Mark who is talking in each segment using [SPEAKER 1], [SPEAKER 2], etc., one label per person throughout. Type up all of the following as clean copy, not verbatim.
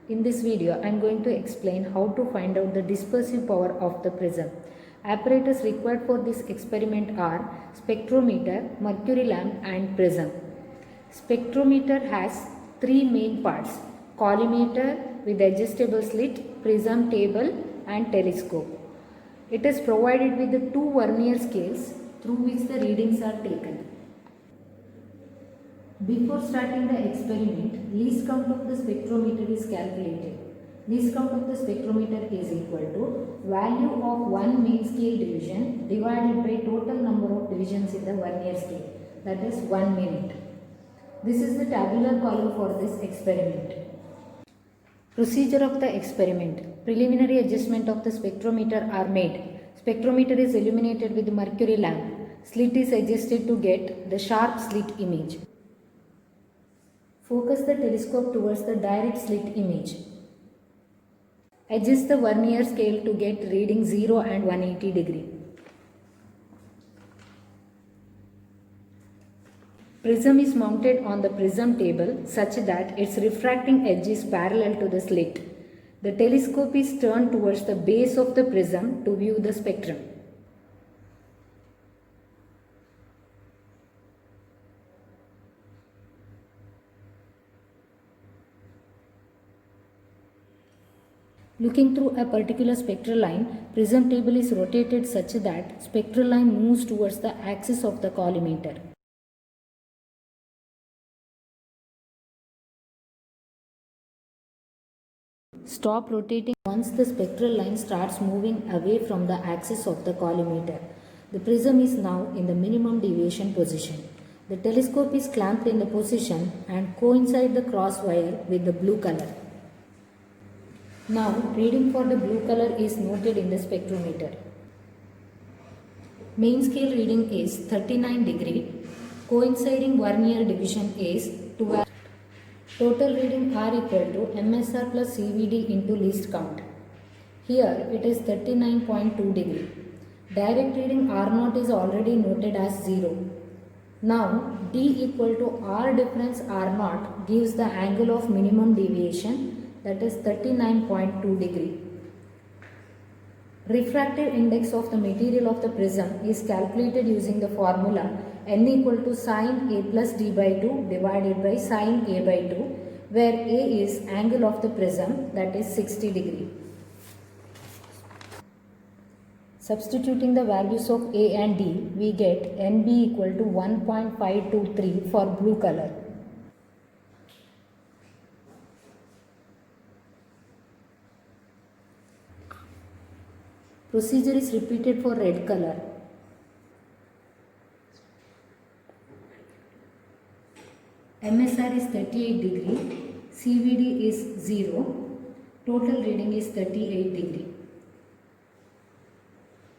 [SPEAKER 1] In this video, I am going to explain how to find out the dispersive power of the prism. Apparatus required for this experiment are spectrometer, mercury lamp and prism. Spectrometer has three main parts: collimator with adjustable slit, prism table and telescope. It is provided with the two vernier scales through which the readings are taken. Before starting the experiment, least count of the spectrometer is calculated. Least count of the spectrometer is equal to value of one main scale division divided by total number of divisions in the vernier scale, that is 1 minute. This is the tabular column for this experiment. Procedure of the experiment. Preliminary adjustment of the spectrometer are made. Spectrometer is illuminated with mercury lamp. Slit is adjusted to get the sharp slit image. Focus the telescope towards the direct slit image. Adjust the vernier scale to get reading 0 and 180 degree. Prism is mounted on the prism table such that its refracting edge is parallel to the slit. The telescope is turned towards the base of the prism to view the spectrum. Looking through a particular spectral line, prism table is rotated such that spectral line moves towards the axis of the collimator. Stop rotating once the spectral line starts moving away from the axis of the collimator. The prism is now in the minimum deviation position. The telescope is clamped in the position and coincide the cross wire with the blue color. Now, reading for the blue color is noted in the spectrometer. Main scale reading is 39 degree. Coinciding vernier division is 12. Total reading are equal to MSR plus CVD into least count. Here it is 39.2 degree. Direct reading R0 is already noted as 0. Now, D equal to R difference R0 gives the angle of minimum deviation, that is 39.2 degree. Refractive index of the material of the prism is calculated using the formula n equal to sin A plus D by 2 divided by sin A by 2, where A is angle of the prism, that is 60 degree. Substituting the values of A and D, we get NB equal to 1.523 for blue color. Procedure is repeated for red color. MSR is 38 degree, CVD is 0, total reading is 38 degree.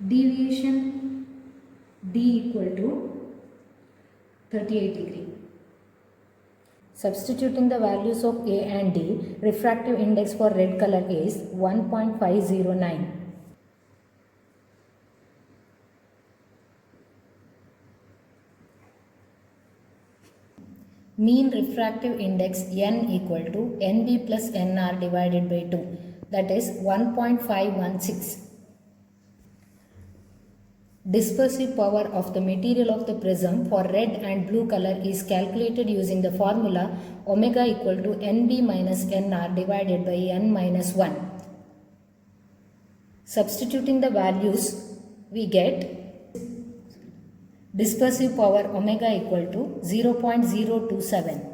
[SPEAKER 1] Deviation D equal to 38 degree. Substituting the values of A and D, refractive index for red color is 1.509. Mean refractive index n equal to NB plus NR divided by 2, that is 1.516. Dispersive power of the material of the prism for red and blue color is calculated using the formula omega equal to NB minus NR divided by n minus 1. Substituting the values, we get dispersive power omega equal to 0.027.